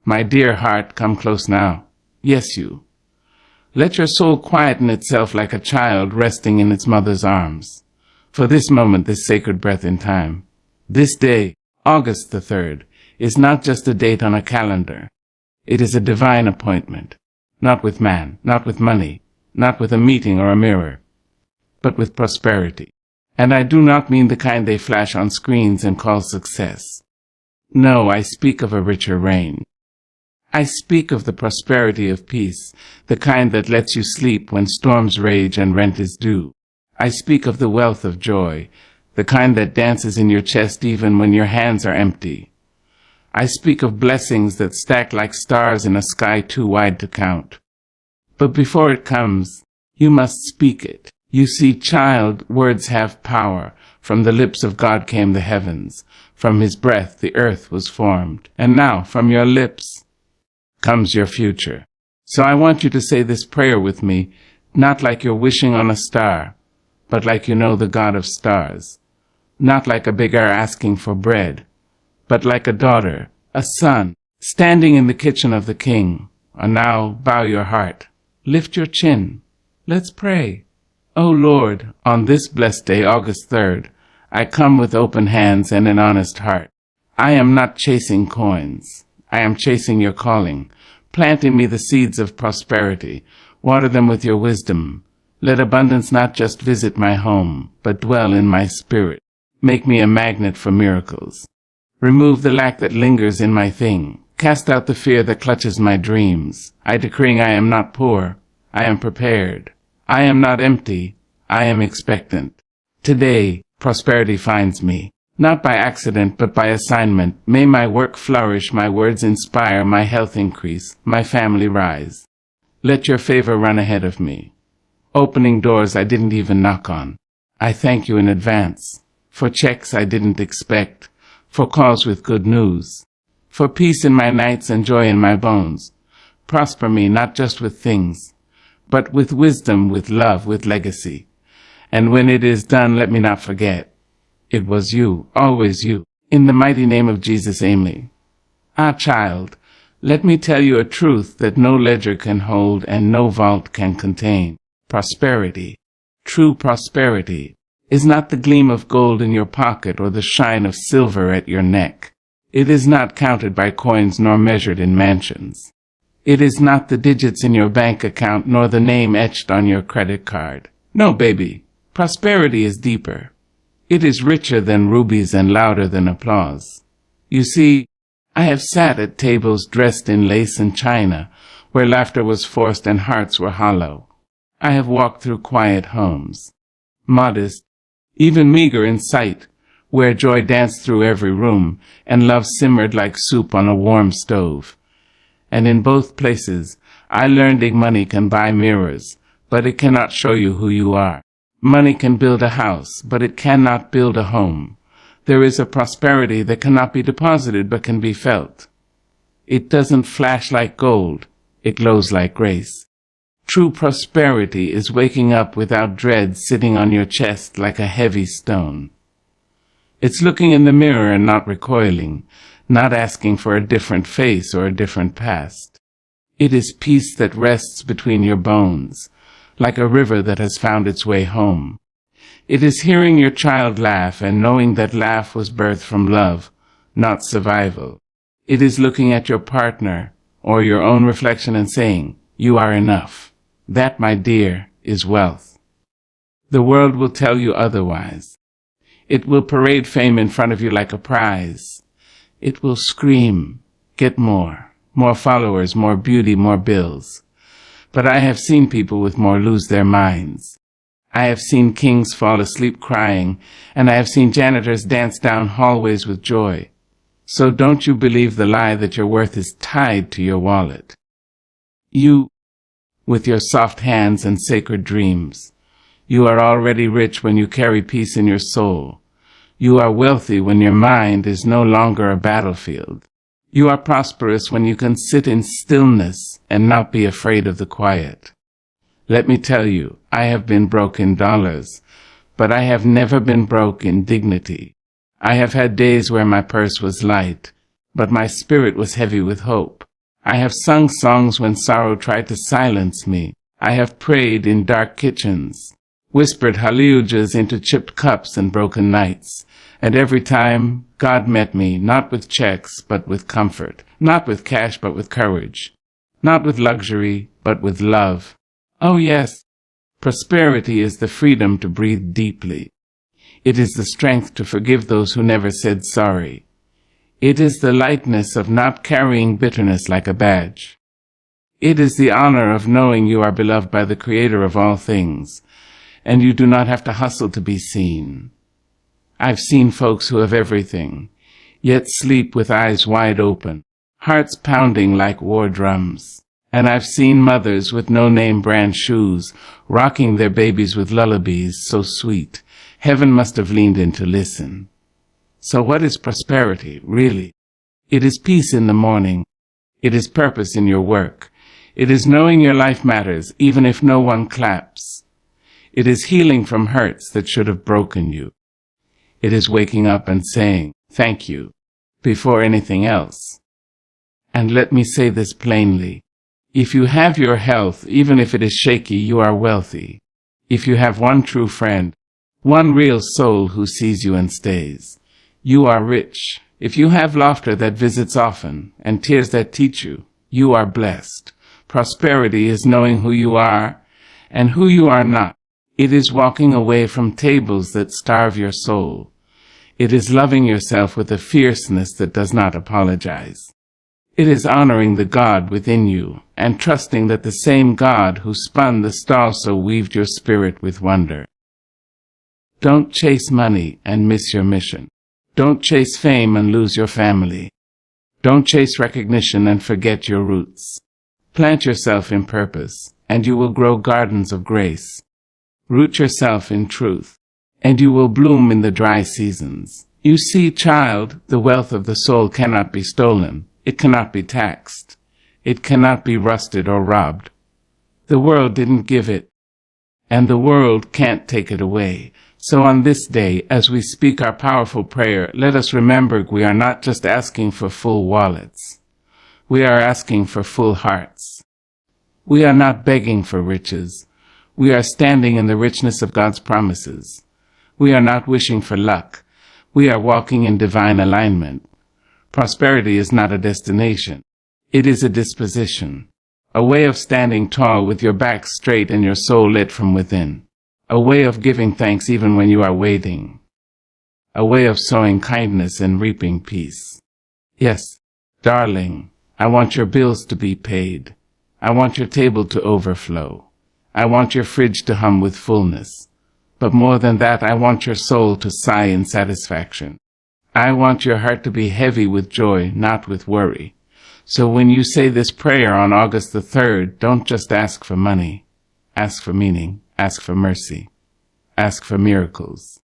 My dear heart, come close now. Yes, you. Let your soul quieten itself like a child resting in its mother's arms. For this moment, this sacred breath in time, this day, August the 3rd, is not just a date on a calendar. It is a divine appointment, not with man, not with money, not with a meeting or a mirror, but with prosperity. And I do not mean the kind they flash on screens and call success. No, I speak of a richer reign. I speak of the prosperity of peace, the kind that lets you sleep when storms rage and rent is due. I speak of the wealth of joy, the kind that dances in your chest even when your hands are empty. I speak of blessings that stack like stars in a sky too wide to count. But before it comes, you must speak it. You see, child, words have power. From the lips of God came the heavens. From his breath the earth was formed. And now, from your lips comes your future. So I want you to say this prayer with me, not like you're wishing on a star, but like you know the God of stars. Not like a beggar asking for bread, but like a daughter, a son, standing in the kitchen of the king. And now bow your heart, lift your chin. Let's pray. O Lord, on this blessed day, August 3rd, I come with open hands and an honest heart. I am not chasing coins. I am chasing your calling, planting me the seeds of prosperity. Water them with your wisdom. Let abundance not just visit my home, but dwell in my spirit. Make me a magnet for miracles. Remove the lack that lingers in my thing. Cast out the fear that clutches my dreams. I decreeing I am not poor. I am prepared. I am not empty. I am expectant. Today, prosperity finds me. Not by accident, but by assignment. May my work flourish, my words inspire, my health increase, my family rise. Let your favor run ahead of me, opening doors I didn't even knock on. I thank you in advance for checks I didn't expect, for calls with good news, for peace in my nights and joy in my bones. Prosper me not just with things, but with wisdom, with love, with legacy. And when it is done, let me not forget. It was you, always you. In the mighty name of Jesus, amen. Ah, child, let me tell you a truth that no ledger can hold and no vault can contain. Prosperity, true prosperity, is not the gleam of gold in your pocket or the shine of silver at your neck. It is not counted by coins nor measured in mansions. It is not the digits in your bank account nor the name etched on your credit card. No, baby, prosperity is deeper. It is richer than rubies and louder than applause. You see, I have sat at tables dressed in lace and china, where laughter was forced and hearts were hollow. I have walked through quiet homes, modest, even meager in sight, where joy danced through every room, and love simmered like soup on a warm stove. And in both places, I learned that money can buy mirrors, but it cannot show you who you are. Money can build a house, but it cannot build a home. There is a prosperity that cannot be deposited but can be felt. It doesn't flash like gold, it glows like grace. True prosperity is waking up without dread sitting on your chest like a heavy stone. It's looking in the mirror and not recoiling, not asking for a different face or a different past. It is peace that rests between your bones, like a river that has found its way home. It is hearing your child laugh and knowing that laugh was birthed from love, not survival. It is looking at your partner or your own reflection and saying, "You are enough." That, my dear, is wealth. The world will tell you otherwise. It will parade fame in front of you like a prize. It will scream, "Get more followers, more beauty, more bills." But I have seen people with more lose their minds. I have seen kings fall asleep crying, and I have seen janitors dance down hallways with joy. So don't you believe the lie that your worth is tied to your wallet. You, with your soft hands and sacred dreams, you are already rich when you carry peace in your soul. You are wealthy when your mind is no longer a battlefield. You are prosperous when you can sit in stillness and not be afraid of the quiet. Let me tell you, I have been broke in dollars, but I have never been broke in dignity. I have had days where my purse was light, but my spirit was heavy with hope. I have sung songs when sorrow tried to silence me. I have prayed in dark kitchens, whispered hallelujahs into chipped cups and broken nights. And every time, God met me, not with checks, but with comfort, not with cash, but with courage, not with luxury, but with love. Oh yes, prosperity is the freedom to breathe deeply. It is the strength to forgive those who never said sorry. It is the lightness of not carrying bitterness like a badge. It is the honor of knowing you are beloved by the Creator of all things, and you do not have to hustle to be seen. I've seen folks who have everything, yet sleep with eyes wide open, hearts pounding like war drums. And I've seen mothers with no-name brand shoes, rocking their babies with lullabies so sweet, heaven must have leaned in to listen. So what is prosperity, really? It is peace in the morning. It is purpose in your work. It is knowing your life matters, even if no one claps. It is healing from hurts that should have broken you. It is waking up and saying, thank you, before anything else. And let me say this plainly. If you have your health, even if it is shaky, you are wealthy. If you have one true friend, one real soul who sees you and stays, you are rich. If you have laughter that visits often and tears that teach you, you are blessed. Prosperity is knowing who you are and who you are not. It is walking away from tables that starve your soul. It is loving yourself with a fierceness that does not apologize. It is honoring the God within you and trusting that the same God who spun the star so weaved your spirit with wonder. Don't chase money and miss your mission. Don't chase fame and lose your family. Don't chase recognition and forget your roots. Plant yourself in purpose, and you will grow gardens of grace. Root yourself in truth, and you will bloom in the dry seasons. You see, child, the wealth of the soul cannot be stolen. It cannot be taxed. It cannot be rusted or robbed. The world didn't give it, and the world can't take it away. So on this day, as we speak our powerful prayer, let us remember we are not just asking for full wallets. We are asking for full hearts. We are not begging for riches. We are standing in the richness of God's promises. We are not wishing for luck. We are walking in divine alignment. Prosperity is not a destination. It is a disposition, a way of standing tall with your back straight and your soul lit from within, a way of giving thanks even when you are waiting, a way of sowing kindness and reaping peace. Yes, darling, I want your bills to be paid. I want your table to overflow. I want your fridge to hum with fullness. But more than that, I want your soul to sigh in satisfaction. I want your heart to be heavy with joy, not with worry. So when you say this prayer on August the 3rd, don't just ask for money. Ask for meaning. Ask for mercy. Ask for miracles.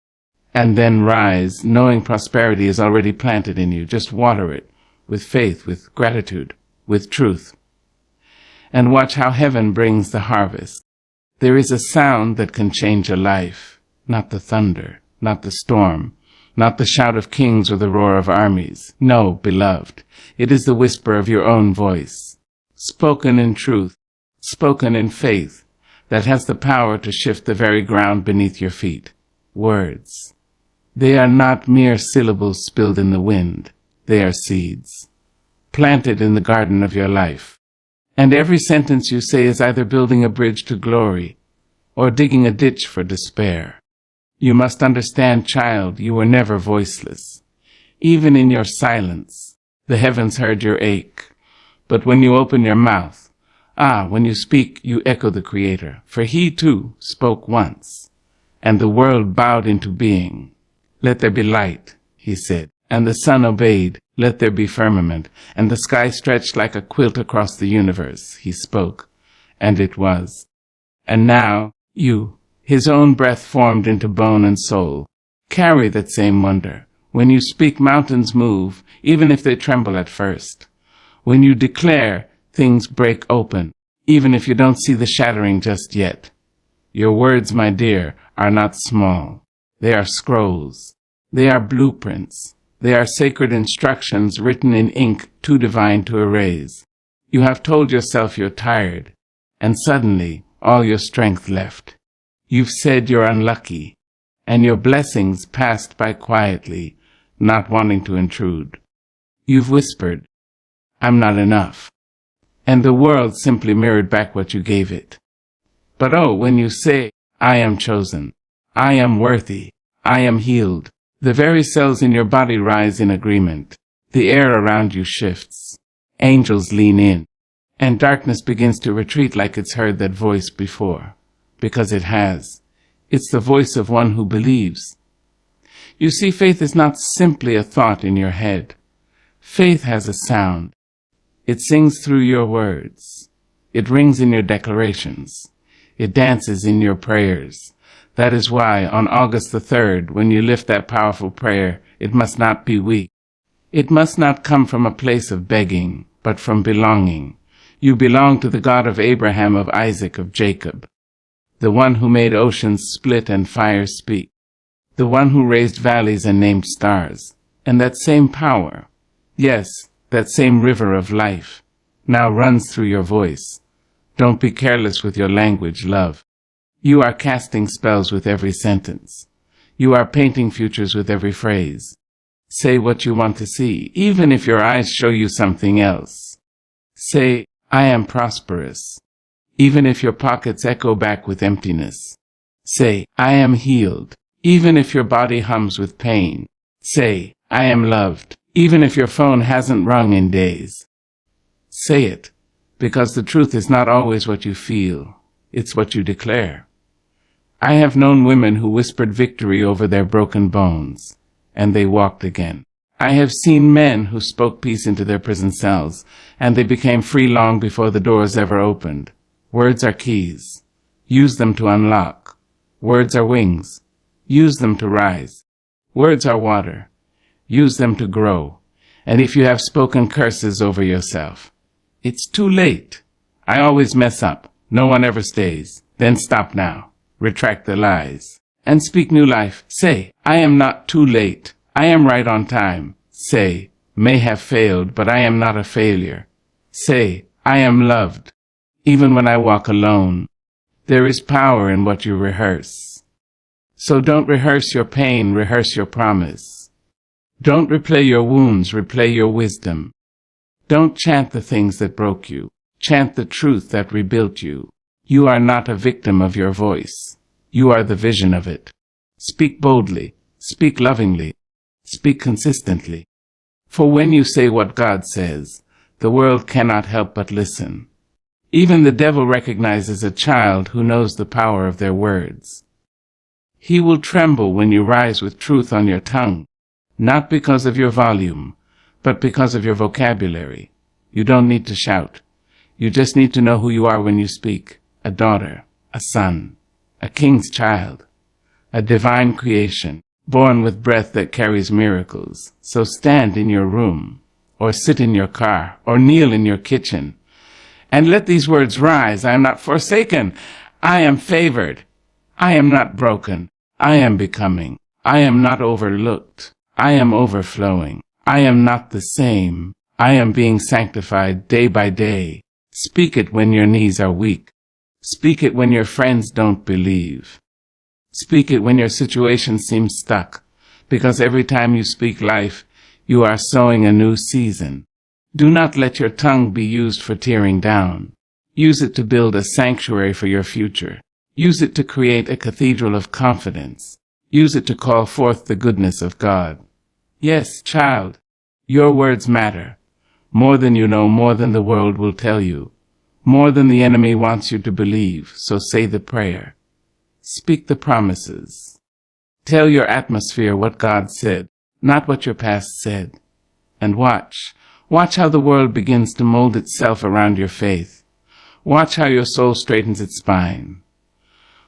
And then rise, knowing prosperity is already planted in you. Just water it with faith, with gratitude, with truth. And watch how heaven brings the harvest. There is a sound that can change a life, not the thunder, not the storm, not the shout of kings or the roar of armies. No, beloved, it is the whisper of your own voice, spoken in truth, spoken in faith, that has the power to shift the very ground beneath your feet. Words. They are not mere syllables spilled in the wind. They are seeds, planted in the garden of your life. And every sentence you say is either building a bridge to glory or digging a ditch for despair. You must understand, child, you were never voiceless. Even in your silence, the heavens heard your ache. But when you open your mouth, when you speak, you echo the Creator. For He, too, spoke once, and the world bowed into being. Let there be light, He said, and the sun obeyed. Let there be firmament, and the sky stretched like a quilt across the universe. He spoke, and it was. And now, you, His own breath formed into bone and soul, carry that same wonder. When you speak, mountains move, even if they tremble at first. When you declare, things break open, even if you don't see the shattering just yet. Your words, my dear, are not small. They are scrolls. They are blueprints. They are sacred instructions written in ink too divine to erase. You have told yourself you're tired, and suddenly all your strength left. You've said you're unlucky, and your blessings passed by quietly, not wanting to intrude. You've whispered, "I'm not enough," and the world simply mirrored back what you gave it. But oh, when you say, "I am chosen, I am worthy, I am healed," the very cells in your body rise in agreement. The air around you shifts. Angels lean in, and darkness begins to retreat like it's heard that voice before, because it has. It's the voice of one who believes. You see, faith is not simply a thought in your head. Faith has a sound. It sings through your words. It rings in your declarations. It dances in your prayers. That is why on August the 3rd, when you lift that powerful prayer, it must not be weak. It must not come from a place of begging, but from belonging. You belong to the God of Abraham, of Isaac, of Jacob, the one who made oceans split and fire speak, the one who raised valleys and named stars. And that same power, yes, that same river of life, now runs through your voice. Don't be careless with your language, love. You are casting spells with every sentence. You are painting futures with every phrase. Say what you want to see, even if your eyes show you something else. Say, "I am prosperous," even if your pockets echo back with emptiness. Say, "I am healed," even if your body hums with pain. Say, "I am loved," even if your phone hasn't rung in days. Say it, because the truth is not always what you feel, it's what you declare. I have known women who whispered victory over their broken bones, and they walked again. I have seen men who spoke peace into their prison cells, and they became free long before the doors ever opened. Words are keys. Use them to unlock. Words are wings. Use them to rise. Words are water. Use them to grow. And if you have spoken curses over yourself, it's too late. I always mess up. No one ever stays. Then stop now. Retract the lies. And speak new life. Say, "I am not too late. I am right on time." Say, "May have failed, but I am not a failure." Say, "I am loved, even when I walk alone." There is power in what you rehearse. So don't rehearse your pain, rehearse your promise. Don't replay your wounds, replay your wisdom. Don't chant the things that broke you. Chant the truth that rebuilt you. You are not a victim of your voice. You are the vision of it. Speak boldly. Speak lovingly. Speak consistently. For when you say what God says, the world cannot help but listen. Even the devil recognizes a child who knows the power of their words. He will tremble when you rise with truth on your tongue, not because of your volume, but because of your vocabulary. You don't need to shout. You just need to know who you are when you speak. A daughter, a son, a king's child, a divine creation, born with breath that carries miracles. So stand in your room, or sit in your car, or kneel in your kitchen, and let these words rise. I am not forsaken. I am favored. I am not broken. I am becoming. I am not overlooked. I am overflowing. I am not the same. I am being sanctified day by day. Speak it when your knees are weak. Speak it when your friends don't believe. Speak it when your situation seems stuck, because every time you speak life, you are sowing a new season. Do not let your tongue be used for tearing down. Use it to build a sanctuary for your future. Use it to create a cathedral of confidence. Use it to call forth the goodness of God. Yes, child, your words matter. More than you know, more than the world will tell you. More than the enemy wants you to believe, so say the prayer. Speak the promises. Tell your atmosphere what God said, not what your past said. And watch how the world begins to mold itself around your faith. Watch how your soul straightens its spine.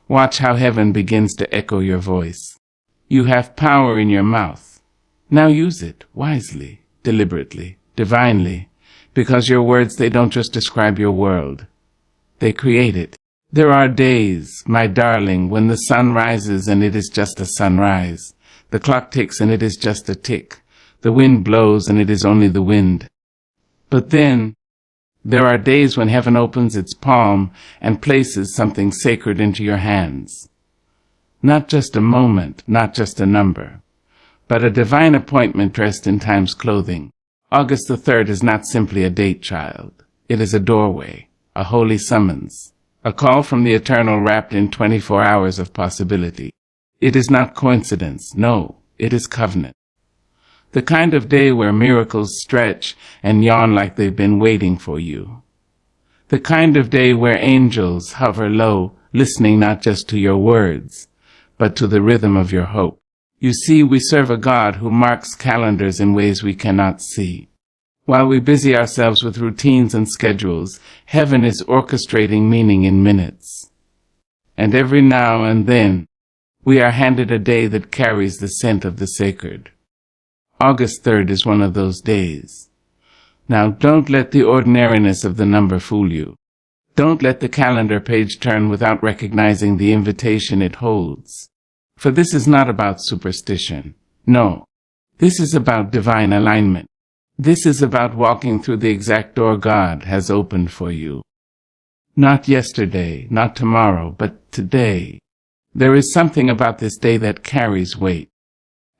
Watch how heaven begins to echo your voice. You have power in your mouth. Now use it wisely, deliberately, divinely, because your words, they don't just describe your world. They create it. There are days, my darling, when the sun rises and it is just a sunrise. The clock ticks and it is just a tick. The wind blows and it is only the wind. But then There are days when heaven opens its palm and places something sacred into your hands. Not just a moment, not just a number, but a divine appointment dressed in time's clothing. August the 3rd is not simply a date, child. It is a doorway, a holy summons, a call from the eternal wrapped in 24 hours of possibility. It is not coincidence, no, it is covenant. The kind of day where miracles stretch and yawn like they've been waiting for you. The kind of day where angels hover low, listening not just to your words, but to the rhythm of your hope. You see, we serve a God who marks calendars in ways we cannot see. While we busy ourselves with routines and schedules, heaven is orchestrating meaning in minutes. And every now and then, we are handed a day that carries the scent of the sacred. August 3rd is one of those days. Now, don't let the ordinariness of the number fool you. Don't let the calendar page turn without recognizing the invitation it holds. For this is not about superstition. No, this is about divine alignment. This is about walking through the exact door God has opened for you. Not yesterday, not tomorrow, but today. There is something about this day that carries weight.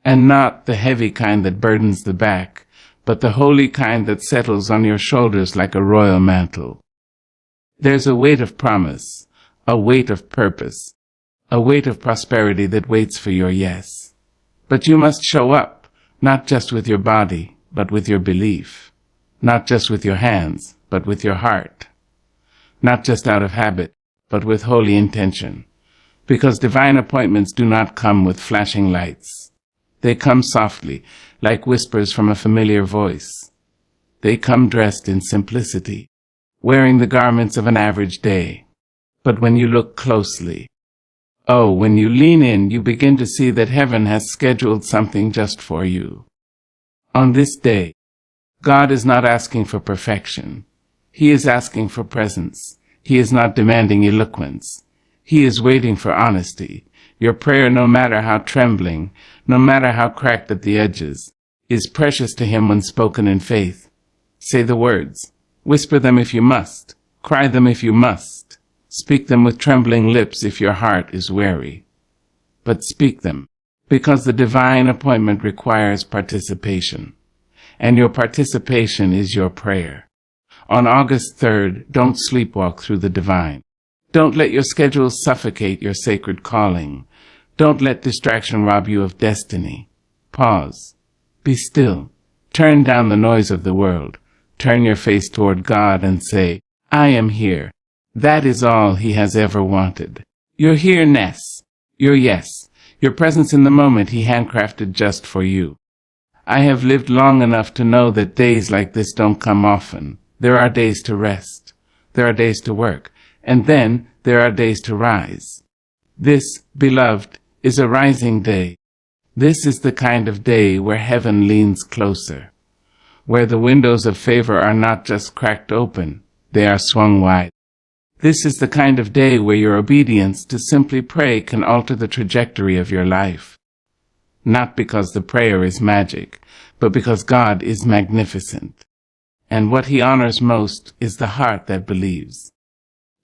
And not the heavy kind that burdens the back, but the holy kind that settles on your shoulders like a royal mantle. There's a weight of promise, a weight of purpose, a weight of prosperity that waits for your yes. But you must show up, not just with your body, but with your belief. Not just with your hands, but with your heart. Not just out of habit, but with holy intention. Because divine appointments do not come with flashing lights. They come softly, like whispers from a familiar voice. They come dressed in simplicity, wearing the garments of an average day. But when you look closely, when you lean in, you begin to see that heaven has scheduled something just for you. On this day, God is not asking for perfection. He is asking for presence. He is not demanding eloquence. He is waiting for honesty. Your prayer, no matter how trembling, no matter how cracked at the edges, is precious to him when spoken in faith. Say the words. Whisper them if you must. Cry them if you must. Speak them with trembling lips if your heart is weary. But speak them, because the divine appointment requires participation. And your participation is your prayer. On August 3rd, don't sleepwalk through the divine. Don't let your schedule suffocate your sacred calling. Don't let distraction rob you of destiny. Pause. Be still. Turn down the noise of the world. Turn your face toward God and say, I am here. That is all he has ever wanted. Your here-ness. Your yes. Your presence in the moment he handcrafted just for you. I have lived long enough to know that days like this don't come often. There are days to rest. There are days to work. And then there are days to rise. This, beloved, is a rising day. This is the kind of day where heaven leans closer, where the windows of favor are not just cracked open, they are swung wide. This is the kind of day where your obedience to simply pray can alter the trajectory of your life. Not because the prayer is magic, but because God is magnificent. And what he honors most is the heart that believes.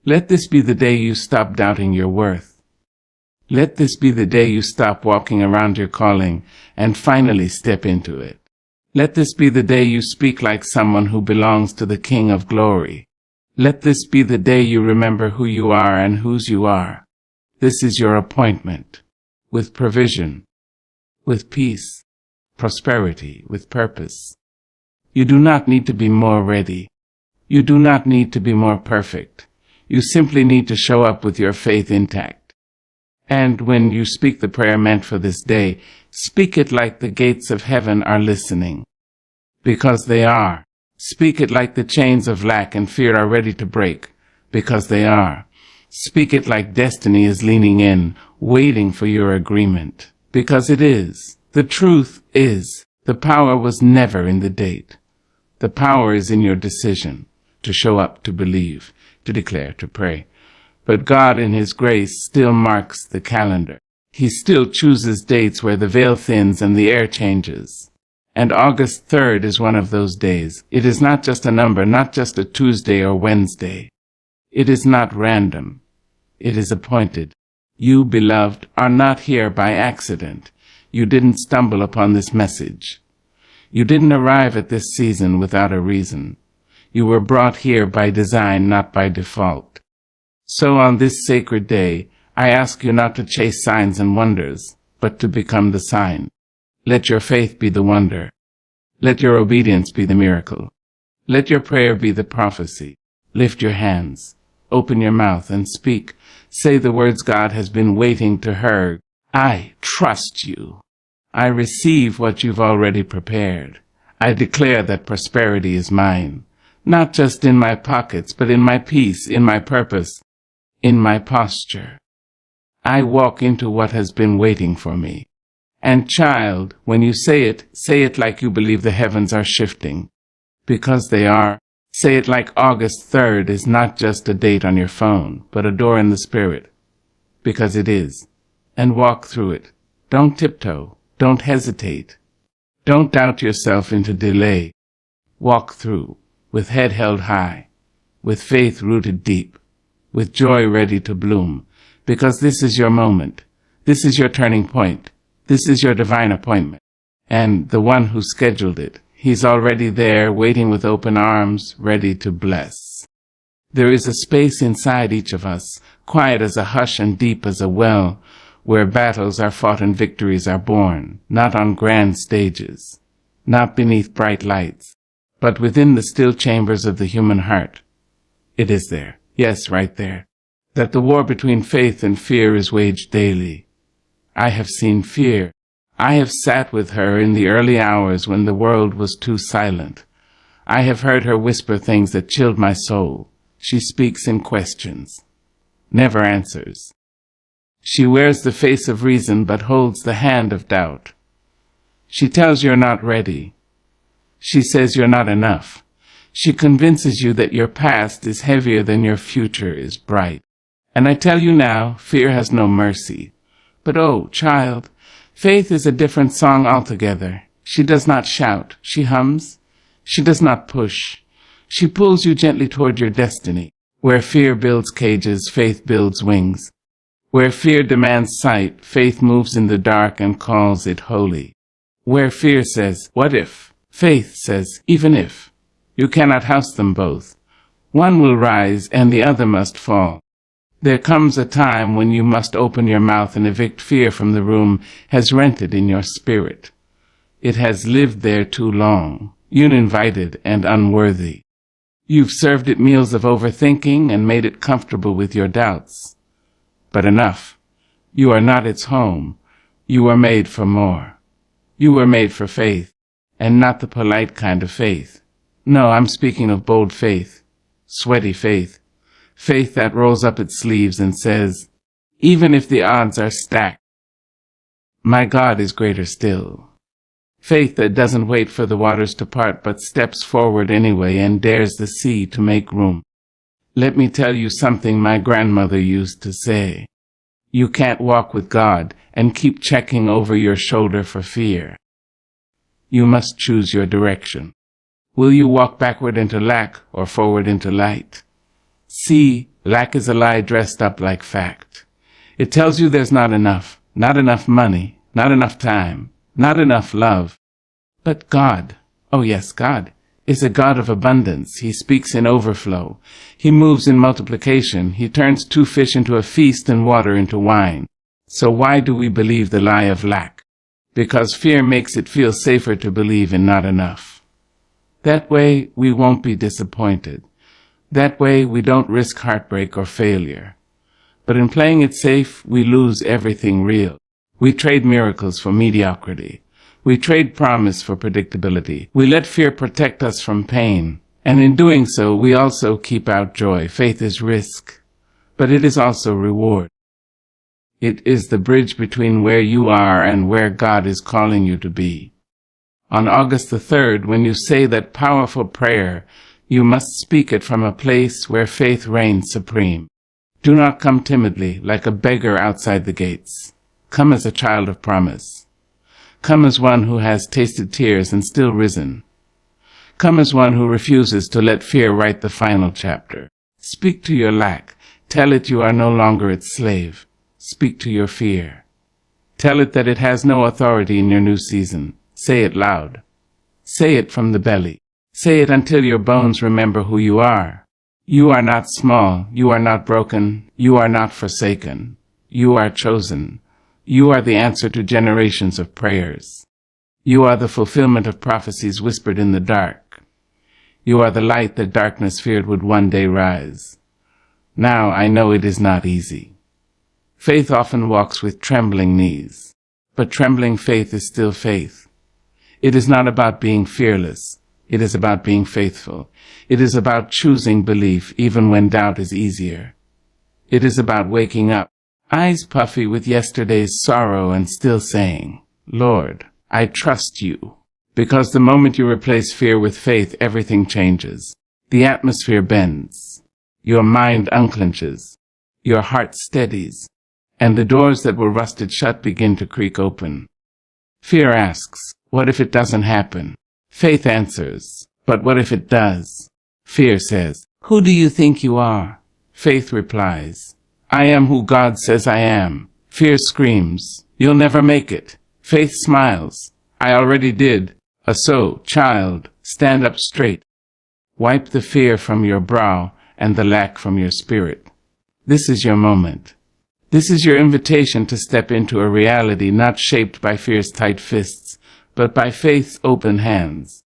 Let this be the day you stop doubting your worth. Let this be the day you stop walking around your calling and finally step into it. Let this be the day you speak like someone who belongs to the King of Glory. Let this be the day you remember who you are and whose you are. This is your appointment, with provision, with peace, prosperity, with purpose. You do not need to be more ready. You do not need to be more perfect. You simply need to show up with your faith intact. And when you speak the prayer meant for this day, speak it like the gates of heaven are listening. Because they are. Speak it like the chains of lack and fear are ready to break. Because they are. Speak it like destiny is leaning in, waiting for your agreement. Because it is. The truth is. The power was never in the date. The power is in your decision to show up, to believe, to declare, to pray. But God in his grace still marks the calendar. He still chooses dates where the veil thins and the air changes. And August 3rd is one of those days. It is not just a number, not just a Tuesday or Wednesday. It is not random. It is appointed. You, beloved, are not here by accident. You didn't stumble upon this message. You didn't arrive at this season without a reason. You were brought here by design, not by default. So on this sacred day, I ask you not to chase signs and wonders, but to become the sign. Let your faith be the wonder. Let your obedience be the miracle. Let your prayer be the prophecy. Lift your hands. Open your mouth and speak. Say the words God has been waiting to hear. I trust you. I receive what you've already prepared. I declare that prosperity is mine, not just in my pockets, but in my peace, in my purpose, in my posture. I walk into what has been waiting for me. And child, when you say it like you believe the heavens are shifting. Because they are. Say it like August 3rd is not just a date on your phone, but a door in the spirit. Because it is. And walk through it. Don't tiptoe. Don't hesitate. Don't doubt yourself into delay. Walk through, with head held high, with faith rooted deep, with joy ready to bloom, because this is your moment. This is your turning point. This is your divine appointment. And the one who scheduled it, he's already there, waiting with open arms, ready to bless. There is a space inside each of us, quiet as a hush and deep as a well, where battles are fought and victories are born, not on grand stages, not beneath bright lights, but within the still chambers of the human heart. It is there, yes, right there, that the war between faith and fear is waged daily. I have seen fear. I have sat with her in the early hours when the world was too silent. I have heard her whisper things that chilled my soul. She speaks in questions, never answers. She wears the face of reason but holds the hand of doubt. She tells you're not ready. She says you're not enough. She convinces you that your past is heavier than your future is bright. And I tell you now, fear has no mercy. But oh, child, faith is a different song altogether. She does not shout. She hums. She does not push. She pulls you gently toward your destiny. Where fear builds cages, faith builds wings. Where fear demands sight, faith moves in the dark and calls it holy. Where fear says, what if? Faith says, even if. You cannot house them both. One will rise and the other must fall. There comes a time when you must open your mouth and evict fear from the room has rented in your spirit. It has lived there too long, uninvited and unworthy. You've served it meals of overthinking and made it comfortable with your doubts. But enough. You are not its home. You were made for more. You were made for faith, and not the polite kind of faith. No, I'm speaking of bold faith, sweaty faith. Faith that rolls up its sleeves and says, even if the odds are stacked, my God is greater still. Faith that doesn't wait for the waters to part but steps forward anyway and dares the sea to make room. Let me tell you something my grandmother used to say. You can't walk with God and keep checking over your shoulder for fear. You must choose your direction. Will you walk backward into lack or forward into light? See, lack is a lie dressed up like fact. It tells you there's not enough money, not enough time, not enough love. But God, oh yes, God, is a God of abundance. He speaks in overflow. He moves in multiplication. He turns 2 fish into a feast and water into wine. So why do we believe the lie of lack? Because fear makes it feel safer to believe in not enough. That way we won't be disappointed. That way we don't risk heartbreak or failure. But in playing it safe, we lose everything real. We trade miracles for mediocrity. We trade promise for predictability. We let fear protect us from pain. And in doing so, we also keep out joy. Faith is risk, but it is also reward. It is the bridge between where you are and where God is calling you to be. On August the 3rd, when you say that powerful prayer, you must speak it from a place where faith reigns supreme. Do not come timidly, like a beggar outside the gates. Come as a child of promise. Come as one who has tasted tears and still risen. Come as one who refuses to let fear write the final chapter. Speak to your lack. Tell it you are no longer its slave. Speak to your fear. Tell it that it has no authority in your new season. Say it loud. Say it from the belly. Say it until your bones remember who you are. You are not small. You are not broken. You are not forsaken. You are chosen. You are the answer to generations of prayers. You are the fulfillment of prophecies whispered in the dark. You are the light that darkness feared would one day rise. Now I know it is not easy. Faith often walks with trembling knees, but trembling faith is still faith. It is not about being fearless. It is about being faithful. It is about choosing belief even when doubt is easier. It is about waking up, eyes puffy with yesterday's sorrow and still saying, Lord, I trust you. Because the moment you replace fear with faith, everything changes. The atmosphere bends. Your mind unclenches. Your heart steadies. And the doors that were rusted shut begin to creak open. Fear asks, what if it doesn't happen? Faith answers, but what if it does? Fear says, who do you think you are? Faith replies, I am who God says I am. Fear screams, you'll never make it. Faith smiles, I already did. So, child, stand up straight. Wipe the fear from your brow and the lack from your spirit. This is your moment. This is your invitation to step into a reality not shaped by fear's tight fists, but by faith's open hands.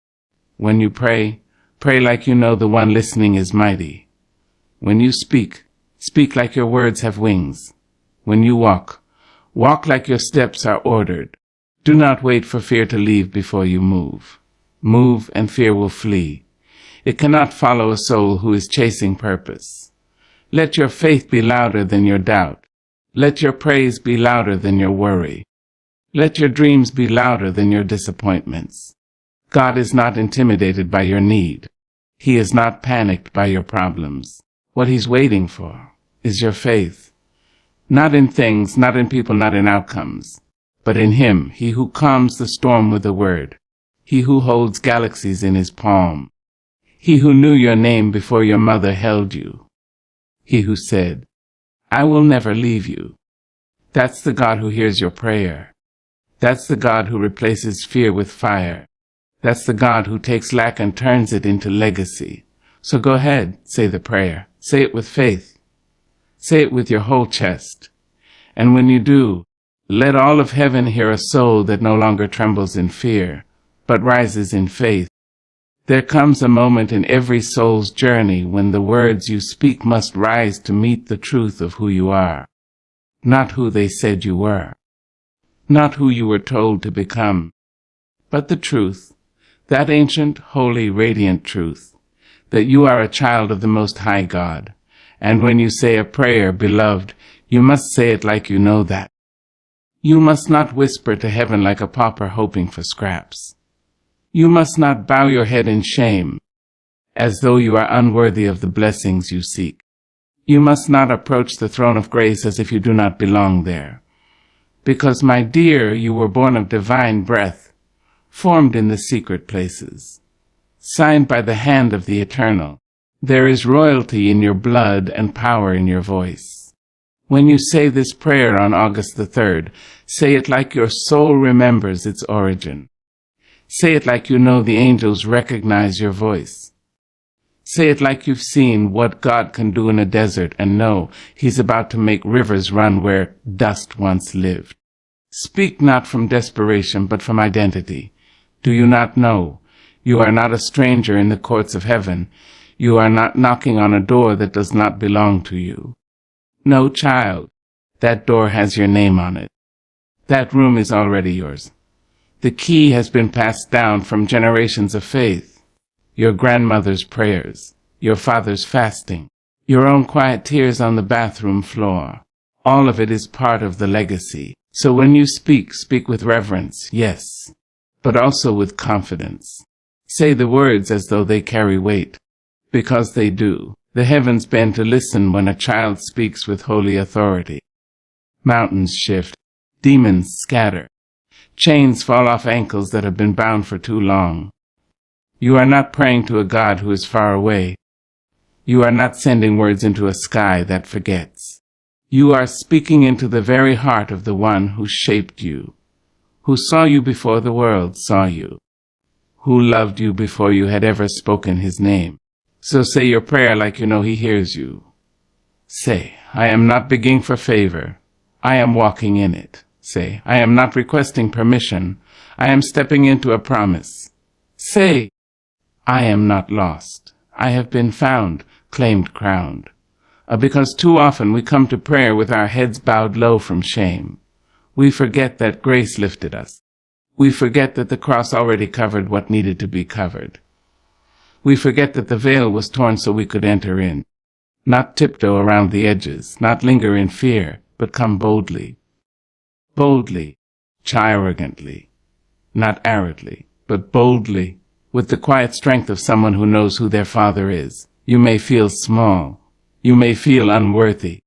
When you pray, pray like you know the one listening is mighty. When you speak, speak like your words have wings. When you walk, walk like your steps are ordered. Do not wait for fear to leave before you move. Move and fear will flee. It cannot follow a soul who is chasing purpose. Let your faith be louder than your doubt. Let your praise be louder than your worry. Let your dreams be louder than your disappointments. God is not intimidated by your need. He is not panicked by your problems. What he's waiting for is your faith. Not in things, not in people, not in outcomes, but in him, he who calms the storm with a word, he who holds galaxies in his palm, he who knew your name before your mother held you, he who said, I will never leave you. That's the God who hears your prayer. That's the God who replaces fear with fire. That's the God who takes lack and turns it into legacy. So go ahead, say the prayer. Say it with faith. Say it with your whole chest. And when you do, let all of heaven hear a soul that no longer trembles in fear, but rises in faith. There comes a moment in every soul's journey when the words you speak must rise to meet the truth of who you are. Not who they said you were. Not who you were told to become. But the truth, that ancient, holy, radiant truth, that you are a child of the Most High God. And when you say a prayer, beloved, you must say it like you know that. You must not whisper to heaven like a pauper hoping for scraps. You must not bow your head in shame, as though you are unworthy of the blessings you seek. You must not approach the throne of grace as if you do not belong there. Because, my dear, you were born of divine breath, formed in the secret places, signed by the hand of the Eternal. There is royalty in your blood and power in your voice. When you say this prayer on August the 3rd, say it like your soul remembers its origin. Say it like you know the angels recognize your voice. Say it like you've seen what God can do in a desert and know he's about to make rivers run where dust once lived. Speak not from desperation, but from identity. Do you not know? You are not a stranger in the courts of heaven. You are not knocking on a door that does not belong to you. No, child, that door has your name on it. That room is already yours. The key has been passed down from generations of faith. Your grandmother's prayers, your father's fasting, your own quiet tears on the bathroom floor. All of it is part of the legacy. So when you speak, speak with reverence, yes, but also with confidence. Say the words as though they carry weight, because they do. The heavens bend to listen when a child speaks with holy authority. Mountains shift, demons scatter, Chains fall off ankles that have been bound for too long. You are not praying to a God who is far away. You are not sending words into a sky that forgets. You are speaking into the very heart of the one who shaped you, who saw you before the world saw you, who loved you before you had ever spoken his name. So say your prayer like you know he hears you. Say, I am not begging for favor. I am walking in it. Say, I am not requesting permission. I am stepping into a promise. Say, I am not lost. I have been found, claimed, crowned. Because too often we come to prayer with our heads bowed low from shame. We forget that grace lifted us. We forget that the cross already covered what needed to be covered. We forget that the veil was torn so we could enter in. Not tiptoe around the edges, not linger in fear, but come boldly. Boldly, arrogantly, not arrogantly, but boldly, with the quiet strength of someone who knows who their Father is. You may feel small. You may feel unworthy.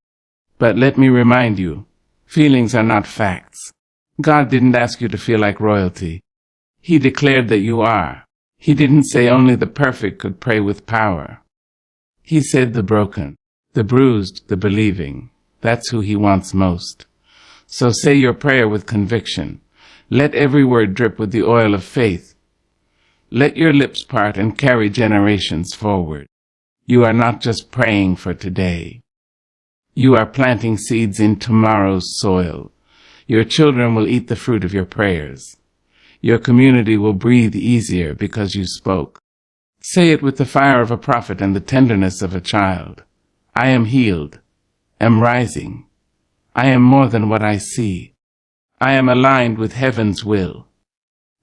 But let me remind you, feelings are not facts. God didn't ask you to feel like royalty. He declared that you are. He didn't say only the perfect could pray with power. He said the broken, the bruised, the believing. That's who he wants most. So say your prayer with conviction. Let every word drip with the oil of faith. Let your lips part and carry generations forward. You are not just praying for today. You are planting seeds in tomorrow's soil. Your children will eat the fruit of your prayers. Your community will breathe easier because you spoke. Say it with the fire of a prophet and the tenderness of a child. I am healed, am rising. I am more than what I see. I am aligned with heaven's will.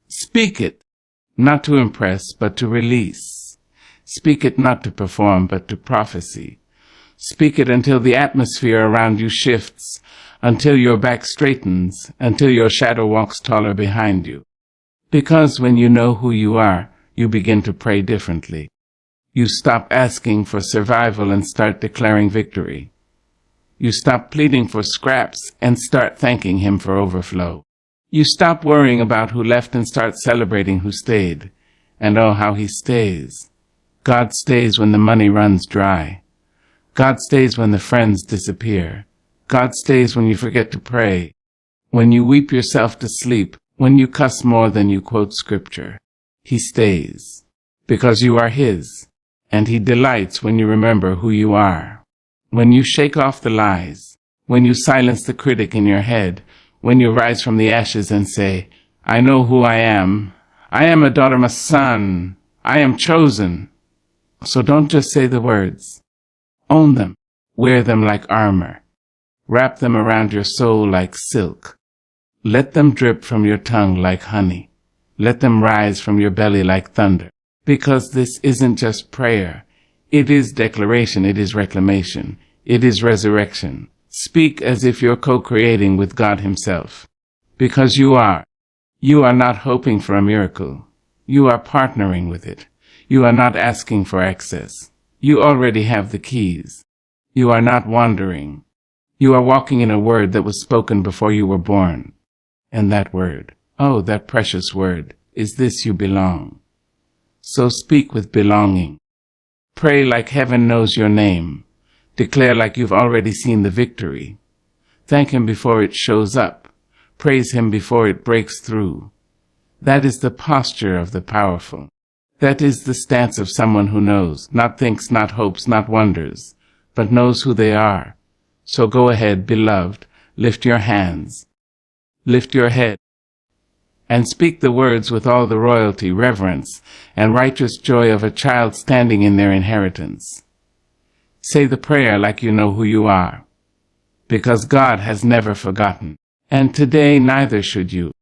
Speak it, not to impress, but to release. Speak it not to perform, but to prophecy. Speak it until the atmosphere around you shifts, until your back straightens, until your shadow walks taller behind you. Because when you know who you are, you begin to pray differently. You stop asking for survival and start declaring victory. You stop pleading for scraps and start thanking him for overflow. You stop worrying about who left and start celebrating who stayed. And oh, how he stays. God stays when the money runs dry. God stays when the friends disappear. God stays when you forget to pray. When you weep yourself to sleep. When you cuss more than you quote scripture. He stays. Because you are his. And he delights when you remember who you are. When you shake off the lies, when you silence the critic in your head, when you rise from the ashes and say, I know who I am a daughter of a son, I am chosen. So don't just say the words. Own them, wear them like armor, wrap them around your soul like silk. Let them drip from your tongue like honey. Let them rise from your belly like thunder. Because this isn't just prayer. It is declaration, it is reclamation, it is resurrection. Speak as if you're co-creating with God himself. Because you are. You are not hoping for a miracle. You are partnering with it. You are not asking for access. You already have the keys. You are not wandering. You are walking in a word that was spoken before you were born. And that word, oh, that precious word, is this: you belong. So speak with belonging. Pray like heaven knows your name. Declare like you've already seen the victory. Thank him before it shows up. Praise him before it breaks through. That is the posture of the powerful. That is the stance of someone who knows, not thinks, not hopes, not wonders, but knows who they are. So go ahead, beloved, lift your hands. Lift your head. And speak the words with all the royalty, reverence, and righteous joy of a child standing in their inheritance. Say the prayer like you know who you are, because God has never forgotten, and today neither should you.